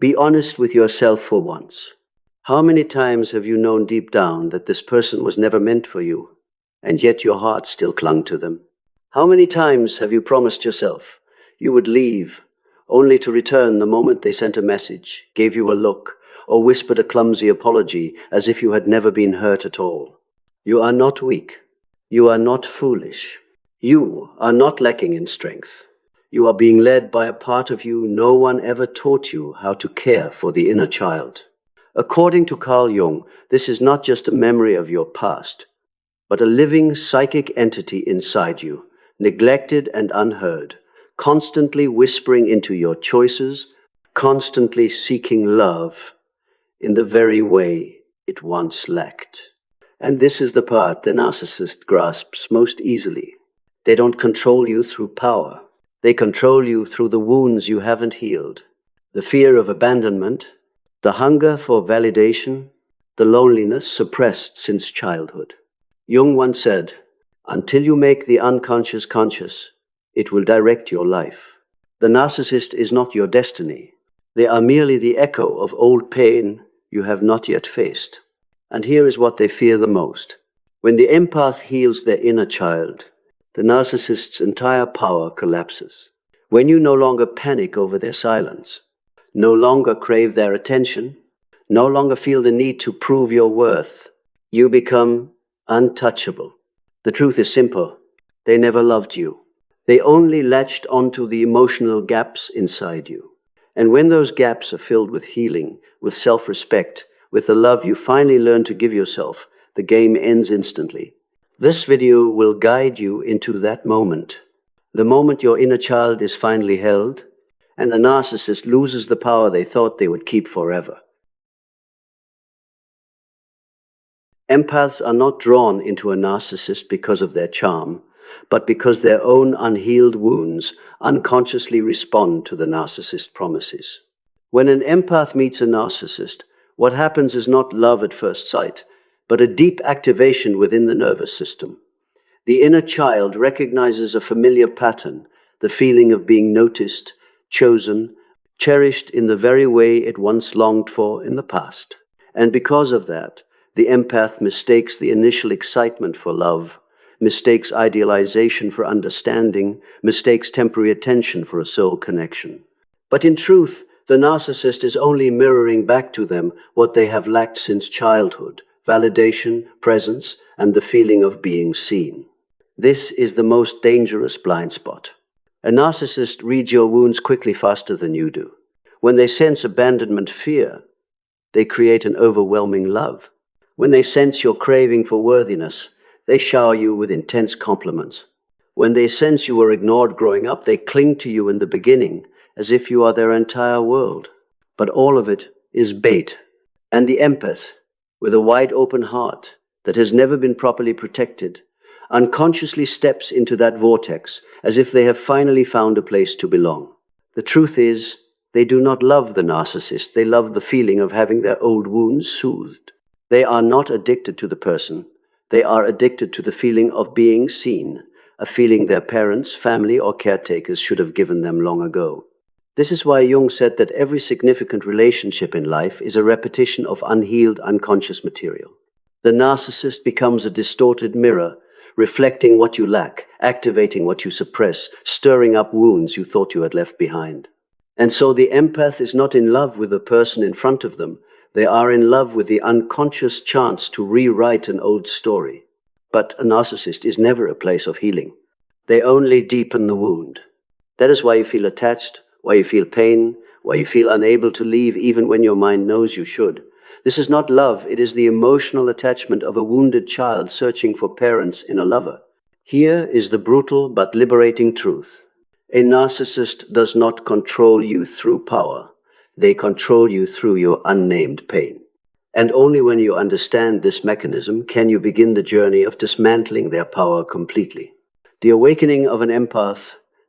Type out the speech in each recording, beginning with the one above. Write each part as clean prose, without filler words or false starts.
Be honest with yourself for once. How many times have you known deep down that this person was never meant for you, and yet your heart still clung to them? How many times have you promised yourself you would leave, only to return the moment they sent a message, gave you a look, or whispered a clumsy apology as if you had never been hurt at all? You are not weak. You are not foolish. You are not lacking in strength. You are being led by a part of you no one ever taught you how to care for, the inner child. According to Carl Jung, this is not just a memory of your past, but a living psychic entity inside you, neglected and unheard, constantly whispering into your choices, constantly seeking love in the very way it once lacked. And this is the part the narcissist grasps most easily. They don't control you through power. They control you through the wounds you haven't healed, the fear of abandonment, the hunger for validation, the loneliness suppressed since childhood. Jung once said, "Until you make the unconscious conscious, it will direct your life." The narcissist is not your destiny. They are merely the echo of old pain you have not yet faced. And here is what they fear the most. When the empath heals their inner child, the narcissist's entire power collapses. When you no longer panic over their silence, no longer crave their attention, no longer feel the need to prove your worth, you become untouchable. The truth is simple. They never loved you. They only latched onto the emotional gaps inside you. And when those gaps are filled with healing, with self-respect, with the love you finally learn to give yourself, the game ends instantly. This video will guide you into that moment. The moment your inner child is finally held, and the narcissist loses the power they thought they would keep forever. Empaths are not drawn into a narcissist because of their charm, but because their own unhealed wounds unconsciously respond to the narcissist's promises. When an empath meets a narcissist, what happens is not love at first sight, but a deep activation within the nervous system. The inner child recognizes a familiar pattern, the feeling of being noticed, chosen, cherished in the very way it once longed for in the past. And because of that, the empath mistakes the initial excitement for love, mistakes idealization for understanding, mistakes temporary attention for a soul connection. But in truth, the narcissist is only mirroring back to them what they have lacked since childhood: validation, presence, and the feeling of being seen. This is the most dangerous blind spot. A narcissist reads your wounds quickly, faster than you do. When they sense abandonment fear, they create an overwhelming love. When they sense your craving for worthiness, they shower you with intense compliments. When they sense you were ignored growing up, they cling to you in the beginning as if you are their entire world. But all of it is bait. And the empath, with a wide open heart that has never been properly protected, unconsciously steps into that vortex as if they have finally found a place to belong. The truth is, they do not love the narcissist. They love the feeling of having their old wounds soothed. They are not addicted to the person. They are addicted to the feeling of being seen, a feeling their parents, family, or caretakers should have given them long ago. This is why Jung said that every significant relationship in life is a repetition of unhealed, unconscious material. The narcissist becomes a distorted mirror, reflecting what you lack, activating what you suppress, stirring up wounds you thought you had left behind. And so the empath is not in love with the person in front of them. They are in love with the unconscious chance to rewrite an old story. But a narcissist is never a place of healing. They only deepen the wound. That is why you feel attached, why you feel pain, why you feel unable to leave even when your mind knows you should. This is not love. It is the emotional attachment of a wounded child searching for parents in a lover. Here is the brutal but liberating truth. A narcissist does not control you through power. They control you through your unnamed pain. And only when you understand this mechanism can you begin the journey of dismantling their power completely. The awakening of an empath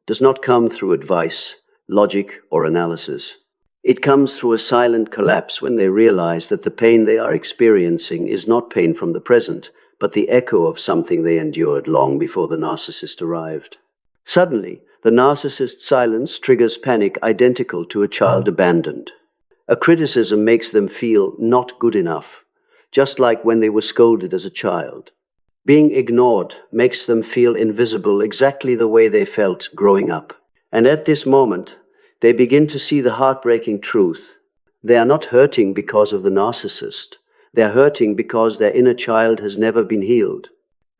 does not come through advice, logic, or analysis. It comes through a silent collapse when they realize that the pain they are experiencing is not pain from the present, but the echo of something they endured long before the narcissist arrived. Suddenly, the narcissist's silence triggers panic identical to a child abandoned. A criticism makes them feel not good enough, just like when they were scolded as a child. Being ignored makes them feel invisible exactly the way they felt growing up. And at this moment, they begin to see the heartbreaking truth. They are not hurting because of the narcissist. They are hurting because their inner child has never been healed.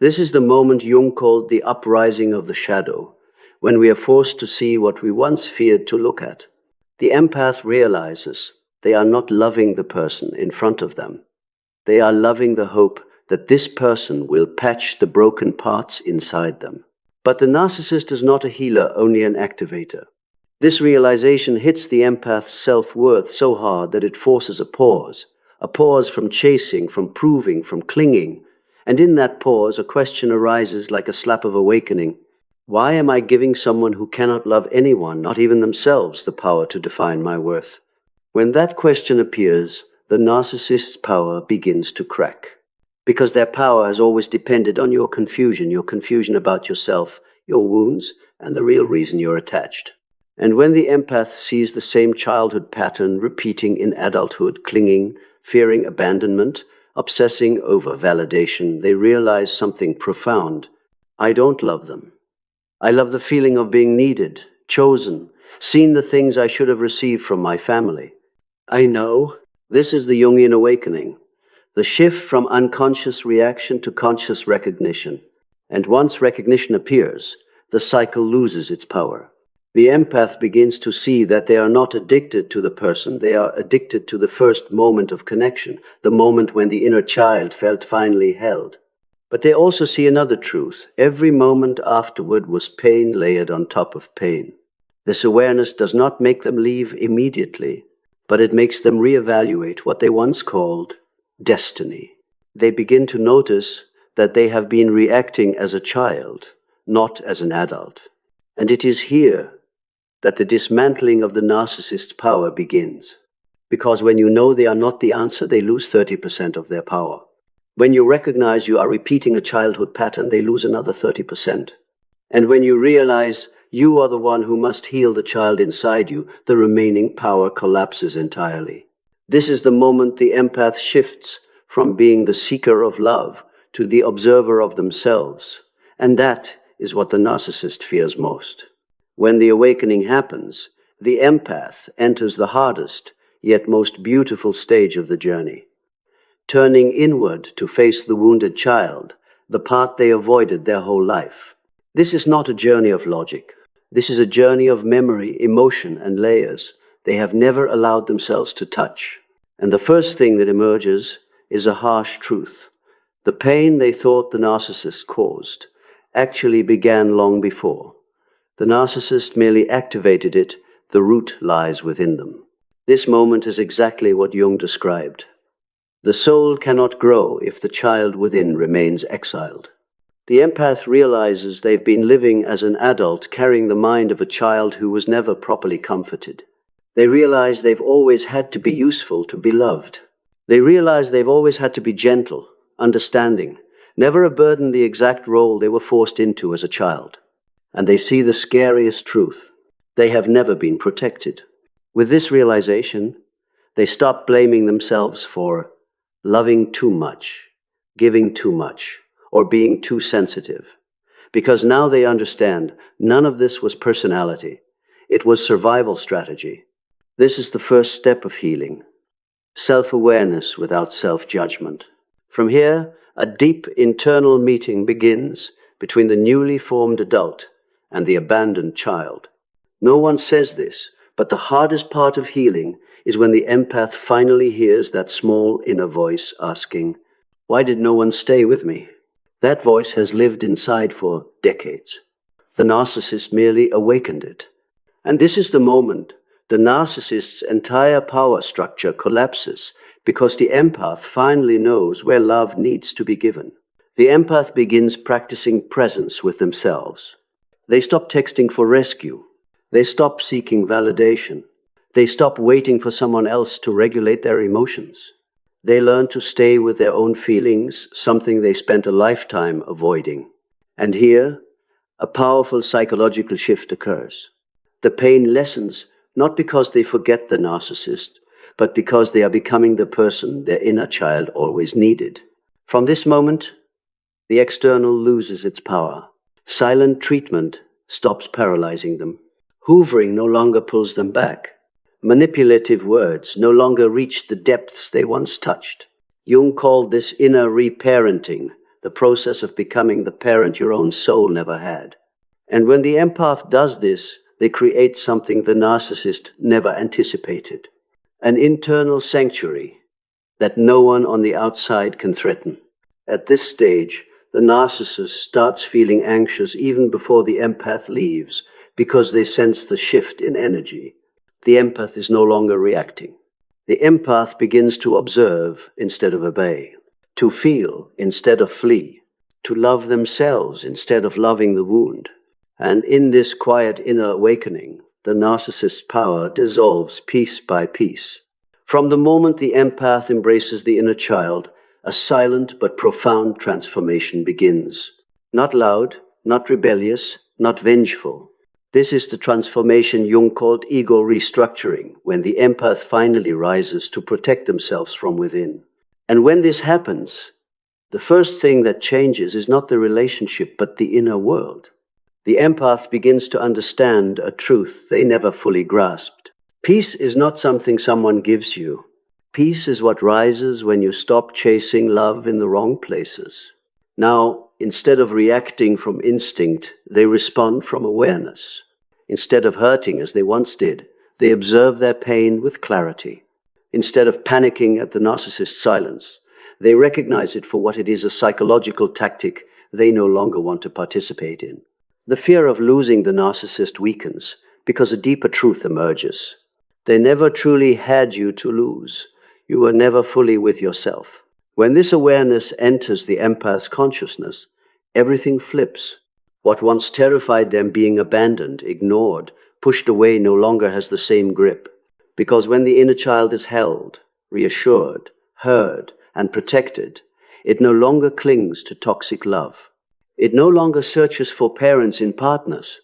This is the moment Jung called the uprising of the shadow, when we are forced to see what we once feared to look at. The empath realizes they are not loving the person in front of them. They are loving the hope that this person will patch the broken parts inside them. But the narcissist is not a healer, only an activator. This realization hits the empath's self-worth so hard that it forces a pause from chasing, from proving, from clinging. And in that pause, a question arises like a slap of awakening. Why am I giving someone who cannot love anyone, not even themselves, the power to define my worth? When that question appears, the narcissist's power begins to crack. Because their power has always depended on your confusion about yourself, your wounds, and the real reason you're attached. And when the empath sees the same childhood pattern repeating in adulthood, clinging, fearing abandonment, obsessing over validation, they realize something profound. I don't love them. I love the feeling of being needed, chosen, seen the things I should have received from my family. I know this is the Jungian awakening, the shift from unconscious reaction to conscious recognition. And once recognition appears, the cycle loses its power. The empath begins to see that they are not addicted to the person, they are addicted to the first moment of connection, the moment when the inner child felt finally held. But they also see another truth. Every moment afterward was pain layered on top of pain. This awareness does not make them leave immediately, but it makes them reevaluate what they once called destiny. They begin to notice that they have been reacting as a child, not as an adult. And it is here that the dismantling of the narcissist's power begins. Because when you know they are not the answer, they lose 30% of their power. When you recognize you are repeating a childhood pattern, they lose another 30%. And when you realize you are the one who must heal the child inside you, the remaining power collapses entirely. This is the moment the empath shifts from being the seeker of love to the observer of themselves. And that is what the narcissist fears most. When the awakening happens, the empath enters the hardest, yet most beautiful stage of the journey. Turning inward to face the wounded child, the part they avoided their whole life. This is not a journey of logic. This is a journey of memory, emotion, and layers they have never allowed themselves to touch. And the first thing that emerges is a harsh truth. The pain they thought the narcissist caused actually began long before. The narcissist merely activated it, the root lies within them. This moment is exactly what Jung described. The soul cannot grow if the child within remains exiled. The empath realizes they've been living as an adult carrying the mind of a child who was never properly comforted. They realize they've always had to be useful to be loved. They realize they've always had to be gentle, understanding, never a burden the exact role they were forced into as a child. And they see the scariest truth. They have never been protected. With this realization, they stop blaming themselves for loving too much, giving too much, or being too sensitive. Because now they understand none of this was personality. It was survival strategy. This is the first step of healing. Self-awareness without self-judgment. From here, a deep internal meeting begins between the newly formed adult and the abandoned child. No one says this, but the hardest part of healing is when the empath finally hears that small inner voice asking, "Why did no one stay with me?" That voice has lived inside for decades. The narcissist merely awakened it. And this is the moment the narcissist's entire power structure collapses because the empath finally knows where love needs to be given. The empath begins practicing presence with themselves. They stop texting for rescue. They stop seeking validation. They stop waiting for someone else to regulate their emotions. They learn to stay with their own feelings, something they spent a lifetime avoiding. And here, a powerful psychological shift occurs. The pain lessens not because they forget the narcissist, but because they are becoming the person their inner child always needed. From this moment, the external loses its power. Silent treatment stops paralyzing them. Hoovering no longer pulls them back. Manipulative words no longer reach the depths they once touched. Jung called this inner reparenting, the process of becoming the parent your own soul never had. And when the empath does this, they create something the narcissist never anticipated. An internal sanctuary that no one on the outside can threaten. At this stage, the narcissist starts feeling anxious even before the empath leaves, because they sense the shift in energy. The empath is no longer reacting. The empath begins to observe instead of obey, to feel instead of flee, to love themselves instead of loving the wound. And in this quiet inner awakening, the narcissist's power dissolves piece by piece. From the moment the empath embraces the inner child, a silent but profound transformation begins. Not loud, not rebellious, not vengeful. This is the transformation Jung called ego restructuring, when the empath finally rises to protect themselves from within. And when this happens, the first thing that changes is not the relationship, but the inner world. The empath begins to understand a truth they never fully grasped. Peace is not something someone gives you. Peace is what rises when you stop chasing love in the wrong places. Now, instead of reacting from instinct, they respond from awareness. Instead of hurting as they once did, they observe their pain with clarity. Instead of panicking at the narcissist's silence, they recognize it for what it is, a psychological tactic they no longer want to participate in. The fear of losing the narcissist weakens because a deeper truth emerges. They never truly had you to lose. You were never fully with yourself. When this awareness enters the empath's consciousness, everything flips. What once terrified them, being abandoned, ignored, pushed away, no longer has the same grip. Because when the inner child is held, reassured, heard, and protected, it no longer clings to toxic love. It no longer searches for parents in partners.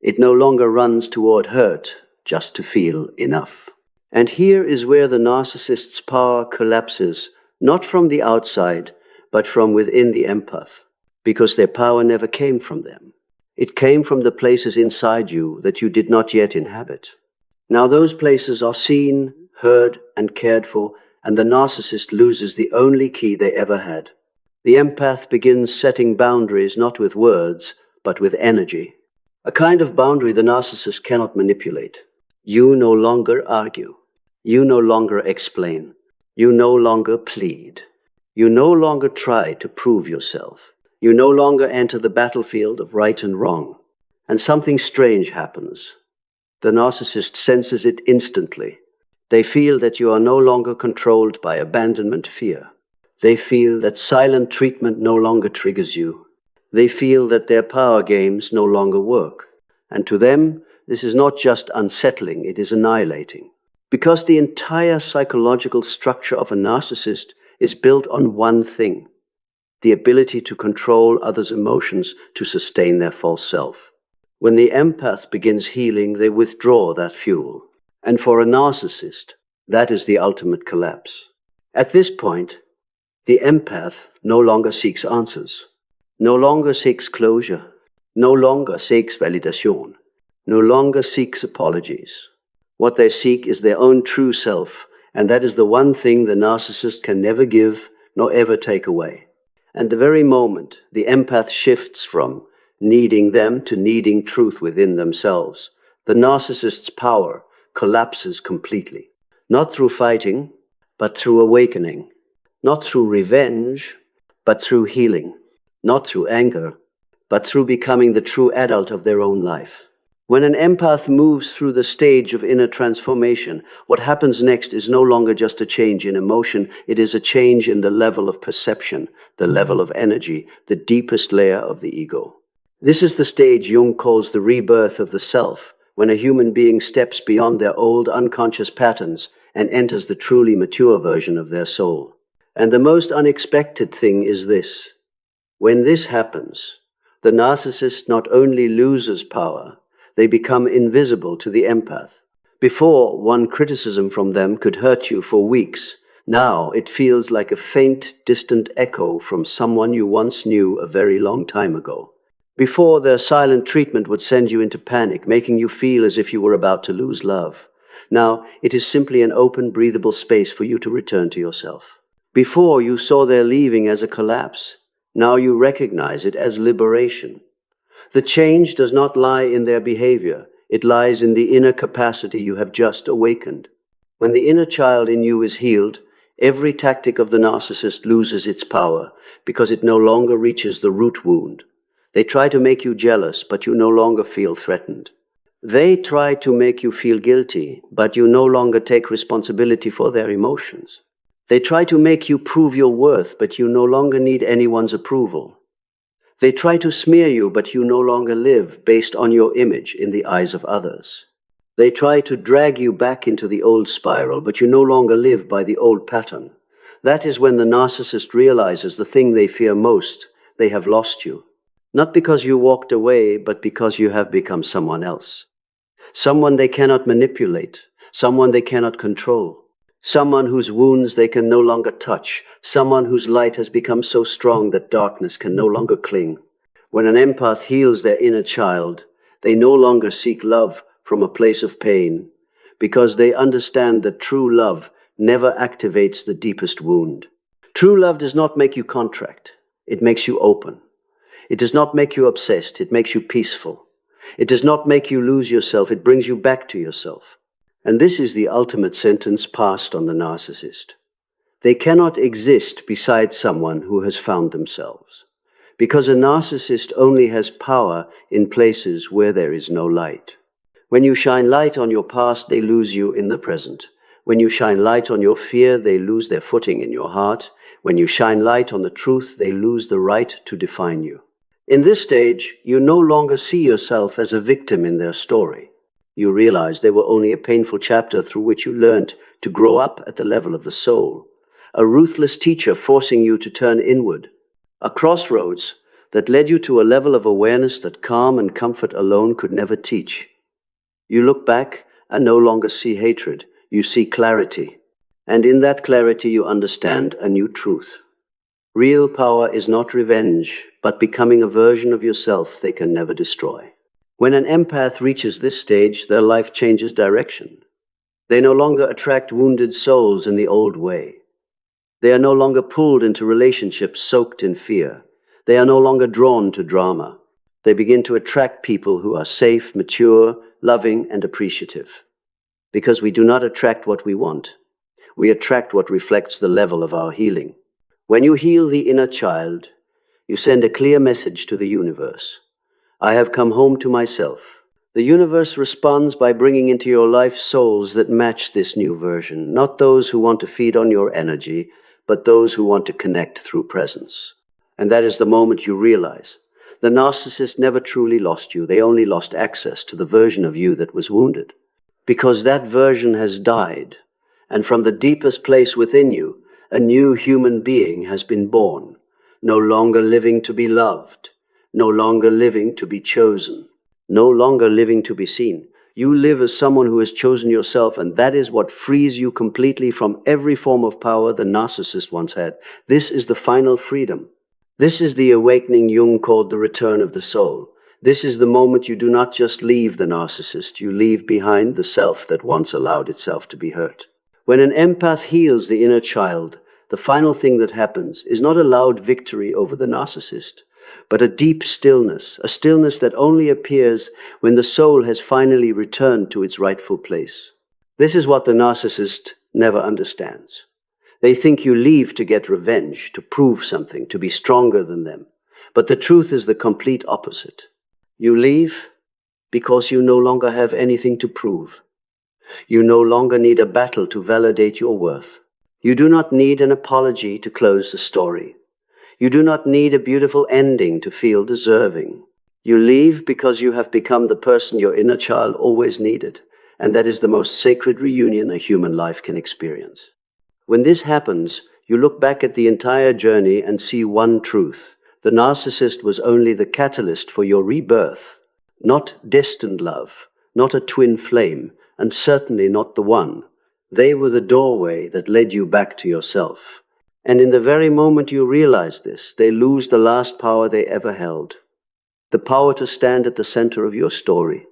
It no longer runs toward hurt just to feel enough. And here is where the narcissist's power collapses, not from the outside, but from within the empath, because their power never came from them. It came from the places inside you that you did not yet inhabit. Now those places are seen, heard, and cared for, and the narcissist loses the only key they ever had. The empath begins setting boundaries not with words, but with energy. A kind of boundary the narcissist cannot manipulate. You no longer argue. You no longer explain. You no longer plead. You no longer try to prove yourself. You no longer enter the battlefield of right and wrong. And something strange happens. The narcissist senses it instantly. They feel that you are no longer controlled by abandonment fear. They feel that silent treatment no longer triggers you. They feel that their power games no longer work. And to them, this is not just unsettling, it is annihilating. Because the entire psychological structure of a narcissist is built on one thing: the ability to control others' emotions to sustain their false self. When the empath begins healing, they withdraw that fuel. And for a narcissist, that is the ultimate collapse. At this point, the empath no longer seeks answers, no longer seeks closure, no longer seeks validation, no longer seeks apologies. What they seek is their own true self, and that is the one thing the narcissist can never give nor ever take away. And the very moment the empath shifts from needing them to needing truth within themselves, the narcissist's power collapses completely. Not through fighting, but through awakening. Not through revenge, but through healing. Not through anger, but through becoming the true adult of their own life. When an empath moves through the stage of inner transformation, what happens next is no longer just a change in emotion, it is a change in the level of perception, the level of energy, the deepest layer of the ego. This is the stage Jung calls the rebirth of the self, when a human being steps beyond their old unconscious patterns and enters the truly mature version of their soul. And the most unexpected thing is this: when this happens, the narcissist not only loses power, they become invisible to the empath, Before, one criticism from them could hurt you for weeks. Now it feels like a faint, distant echo from someone you once knew a very long time ago. Before, their silent treatment would send you into panic, making you feel as if you were about to lose love. Now it is simply an open, breathable space for you to return to yourself. Before, you saw their leaving as a collapse. Now you recognize it as liberation. The change does not lie in their behavior. It lies in the inner capacity you have just awakened. When the inner child in you is healed, every tactic of the narcissist loses its power because it no longer reaches the root wound. They try to make you jealous, but you no longer feel threatened. They try to make you feel guilty, but you no longer take responsibility for their emotions. They try to make you prove your worth, but you no longer need anyone's approval. They try to smear you, but you no longer live based on your image in the eyes of others. They try to drag you back into the old spiral, but you no longer live by the old pattern. That is when the narcissist realizes the thing they fear most: they have lost you. Not because you walked away, but because you have become someone else. Someone they cannot manipulate, someone they cannot control. Someone whose wounds they can no longer touch, someone whose light has become so strong that darkness can no longer cling. When an empath heals their inner child, they no longer seek love from a place of pain, because they understand that true love never activates the deepest wound. True love does not make you contract, it makes you open. It does not make you obsessed, it makes you peaceful. It does not make you lose yourself, it brings you back to yourself. And this is the ultimate sentence passed on the narcissist. They cannot exist beside someone who has found themselves, because a narcissist only has power in places where there is no light. When you shine light on your past, they lose you in the present. When you shine light on your fear, they lose their footing in your heart. When you shine light on the truth, they lose the right to define you. In this stage, you no longer see yourself as a victim in their story. You realize they were only a painful chapter through which you learned to grow up at the level of the soul, a ruthless teacher forcing you to turn inward, a crossroads that led you to a level of awareness that calm and comfort alone could never teach. You look back and no longer see hatred, you see clarity, and in that clarity you understand a new truth. Real power is not revenge, but becoming a version of yourself they can never destroy. When an empath reaches this stage, their life changes direction. They no longer attract wounded souls in the old way. They are no longer pulled into relationships soaked in fear. They are no longer drawn to drama. They begin to attract people who are safe, mature, loving, and appreciative. Because we do not attract what we want. We attract what reflects the level of our healing. When you heal the inner child, you send a clear message to the universe. I have come home to myself. The universe responds by bringing into your life souls that match this new version, not those who want to feed on your energy, but those who want to connect through presence. And that is the moment you realize the narcissist never truly lost you. They only lost access to the version of you that was wounded. Because that version has died, and from the deepest place within you, a new human being has been born, no longer living to be loved, no longer living to be chosen, no longer living to be seen. You live as someone who has chosen yourself, and that is what frees you completely from every form of power the narcissist once had. This is the final freedom. This is the awakening Jung called the return of the soul. This is the moment you do not just leave the narcissist, you leave behind the self that once allowed itself to be hurt. When an empath heals the inner child, the final thing that happens is not a loud victory over the narcissist, but a deep stillness, a stillness that only appears when the soul has finally returned to its rightful place. This is what the narcissist never understands. They think you leave to get revenge, to prove something, to be stronger than them. But the truth is the complete opposite. You leave because you no longer have anything to prove. You no longer need a battle to validate your worth. You do not need an apology to close the story. You do not need a beautiful ending to feel deserving. You leave because you have become the person your inner child always needed, and that is the most sacred reunion a human life can experience. When this happens, you look back at the entire journey and see one truth. The narcissist was only the catalyst for your rebirth, not destined love, not a twin flame, and certainly not the one. They were the doorway that led you back to yourself. And in the very moment you realize this, they lose the last power they ever held, the power to stand at the center of your story.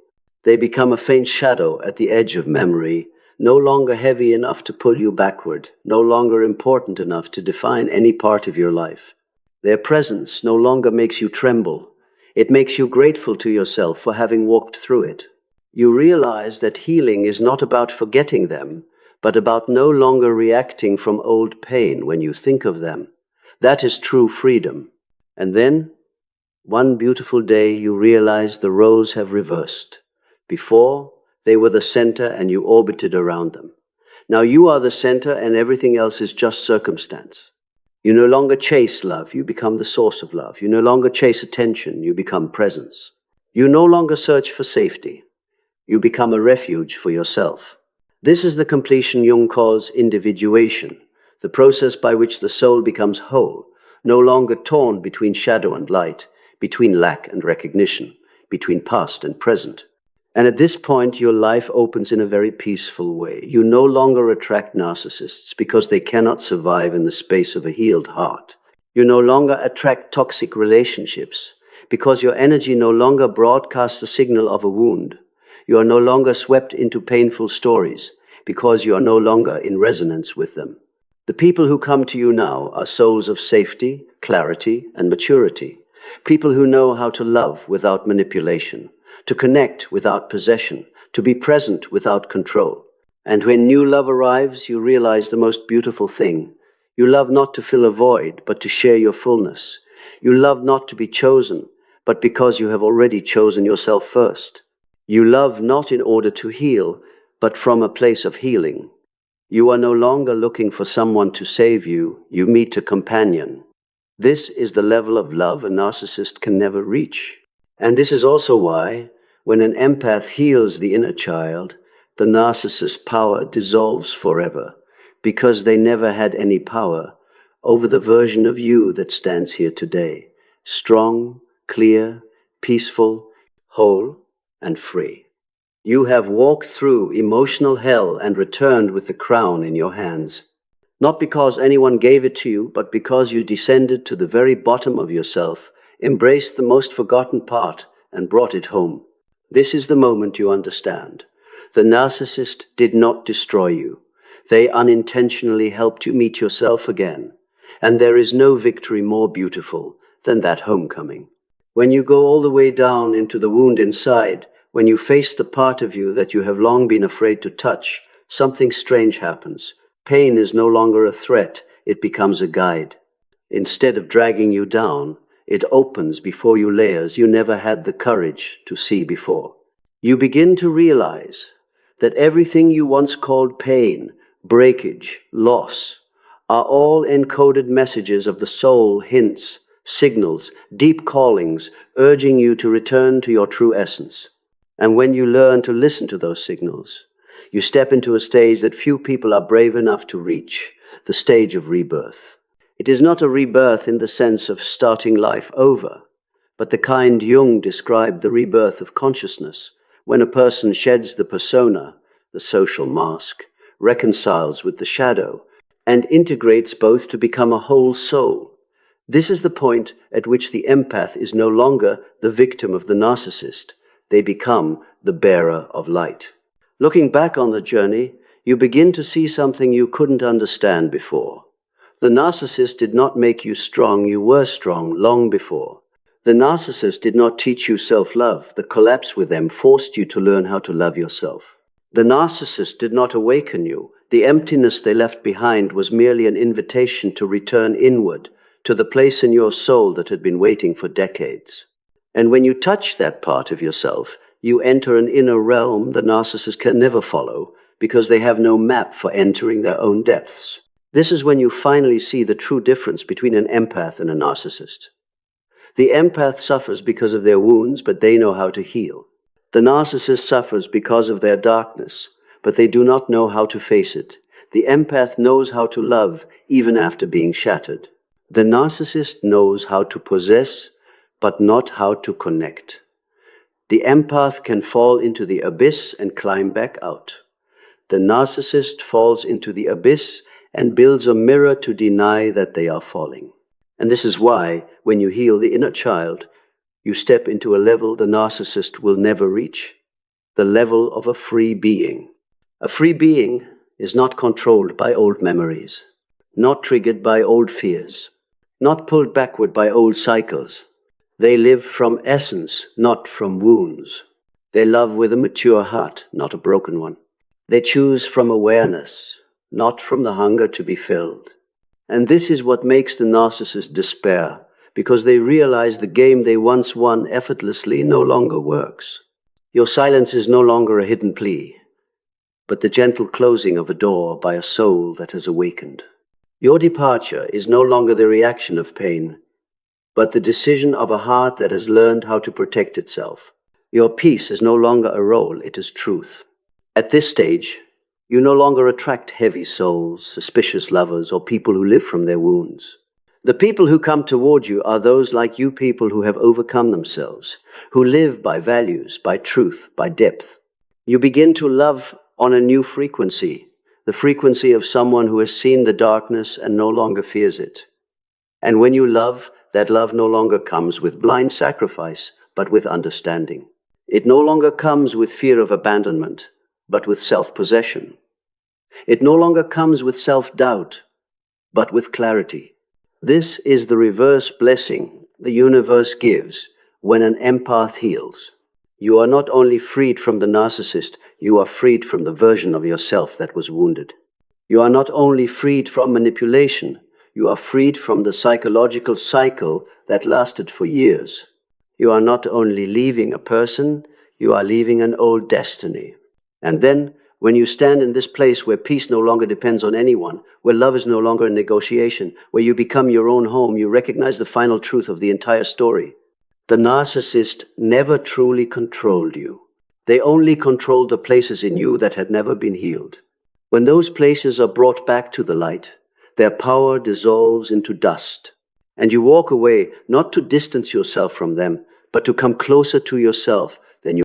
They become a faint shadow at the edge of memory, no longer heavy enough to pull you backward, no longer important enough to define any part of your life. Their presence no longer makes you tremble. It makes you grateful to yourself for having walked through it. You realize that healing is not about forgetting them, but about no longer reacting from old pain when you think of them. That is true freedom. And then, one beautiful day, you realize the roles have reversed. Before, they were the center and you orbited around them. Now you are the center and everything else is just circumstance. You no longer chase love, you become the source of love. You no longer chase attention, you become presence. You no longer search for safety, you become a refuge for yourself. This is the completion Jung calls individuation, the process by which the soul becomes whole, no longer torn between shadow and light, between lack and recognition, between past and present. And at this point, your life opens in a very peaceful way. You no longer attract narcissists because they cannot survive in the space of a healed heart. You no longer attract toxic relationships because your energy no longer broadcasts the signal of a wound. You are no longer swept into painful stories because you are no longer in resonance with them. The people who come to you now are souls of safety, clarity, and maturity. People who know how to love without manipulation, to connect without possession, to be present without control. And when new love arrives, you realize the most beautiful thing. You love not to fill a void, but to share your fullness. You love not to be chosen, but because you have already chosen yourself first. You love not in order to heal, but from a place of healing. You are no longer looking for someone to save you, you meet a companion. This is the level of love a narcissist can never reach. And this is also why, when an empath heals the inner child, the narcissist's power dissolves forever, because they never had any power over the version of you that stands here today, strong, clear, peaceful, whole, and free. You have walked through emotional hell and returned with the crown in your hands. Not because anyone gave it to you, but because you descended to the very bottom of yourself, embraced the most forgotten part, and brought it home. This is the moment you understand. The narcissist did not destroy you. They unintentionally helped you meet yourself again. And there is no victory more beautiful than that homecoming. When you go all the way down into the wound inside, when you face the part of you that you have long been afraid to touch, something strange happens. Pain is no longer a threat, it becomes a guide. Instead of dragging you down, it opens before you layers you never had the courage to see before. You begin to realize that everything you once called pain, breakage, loss, are all encoded messages of the soul, hints, signals, deep callings, urging you to return to your true essence. And when you learn to listen to those signals, you step into a stage that few people are brave enough to reach, the stage of rebirth. It is not a rebirth in the sense of starting life over, but the kind Jung described the rebirth of consciousness, when a person sheds the persona, the social mask, reconciles with the shadow, and integrates both to become a whole soul. This is the point at which the empath is no longer the victim of the narcissist. They become the bearer of light. Looking back on the journey, you begin to see something you couldn't understand before. The narcissist did not make you strong, you were strong long before. The narcissist did not teach you self-love. The collapse with them forced you to learn how to love yourself. The narcissist did not awaken you. The emptiness they left behind was merely an invitation to return inward, to the place in your soul that had been waiting for decades. And when you touch that part of yourself, you enter an inner realm the narcissist can never follow, because they have no map for entering their own depths. This is when you finally see the true difference between an empath and a narcissist. The empath suffers because of their wounds, but they know how to heal. The narcissist suffers because of their darkness, but they do not know how to face it. The empath knows how to love even after being shattered. The narcissist knows how to possess, but not how to connect. The empath can fall into the abyss and climb back out. The narcissist falls into the abyss and builds a mirror to deny that they are falling. And this is why, when you heal the inner child, you step into a level the narcissist will never reach, the level of a free being. A free being is not controlled by old memories, not triggered by old fears, not pulled backward by old cycles. They live from essence, not from wounds. They love with a mature heart, not a broken one. They choose from awareness, not from the hunger to be filled. And this is what makes the narcissist despair, because they realize the game they once won effortlessly no longer works. Your silence is no longer a hidden plea, but the gentle closing of a door by a soul that has awakened. Your departure is no longer the reaction of pain, but the decision of a heart that has learned how to protect itself. Your peace is no longer a role, it is truth. At this stage, you no longer attract heavy souls, suspicious lovers, or people who live from their wounds. The people who come toward you are those like you people who have overcome themselves, who live by values, by truth, by depth. You begin to love on a new frequency, the frequency of someone who has seen the darkness and no longer fears it. And when you love, that love no longer comes with blind sacrifice, but with understanding. It no longer comes with fear of abandonment, but with self-possession. It no longer comes with self-doubt, but with clarity. This is the reverse blessing the universe gives when an empath heals. You are not only freed from the narcissist, you are freed from the version of yourself that was wounded. You are not only freed from manipulation, you are freed from the psychological cycle that lasted for years. You are not only leaving a person, you are leaving an old destiny. And then, when you stand in this place where peace no longer depends on anyone, where love is no longer a negotiation, where you become your own home, you recognize the final truth of the entire story. The narcissist never truly controlled you. They only controlled the places in you that had never been healed. When those places are brought back to the light, their power dissolves into dust, and you walk away not to distance yourself from them, but to come closer to yourself,